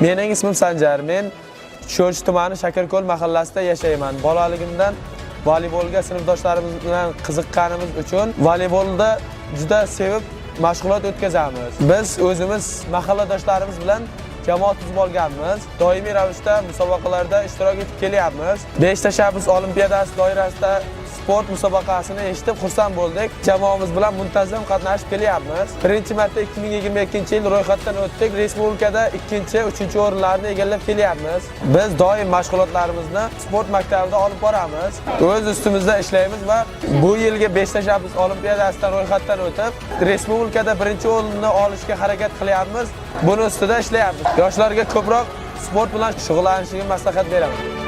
Mening ismim Sanjar. Men Sho'rchi tumani Shakarko'l mahallasida yashayman. Bolaligimdan voleybolga sinfdoshlarimiz bilan qiziqqanimiz uchun voleybolda juda sevib mashg'ulot o'tkazamiz. Biz o'zimiz mahalladoshlarimiz bilan jamoat tuzib olganmiz. Doimiy ravishda musobaqalarda ishtirok etib kelyapmiz. 5 tashabbus olimpiadasi doirasida sport musobaqasini eshitib xursand bo'ldik. Jamoamiz bilan muntazam qatnashib kelyapmiz. Birinchi marta 2022-yil ro'yxatdan o'tdik. Respublikada 2-chi, 3-chi o'rinlarni egallab kelyapmiz. Biz doim mashg'ulotlarimizni sport maktabida olib boramiz. O'z ustimizda ishlaymiz va bu yilgi 5 tashabbus olimpiadasidan ro'yxatdan o'tib, respublikada 1-o'rinni olishga harakat qilyapmiz. Buni ustida ishlayapmiz. Yoshlarga ko'proq sport bilan shug'ullanishiga maslahat beraman.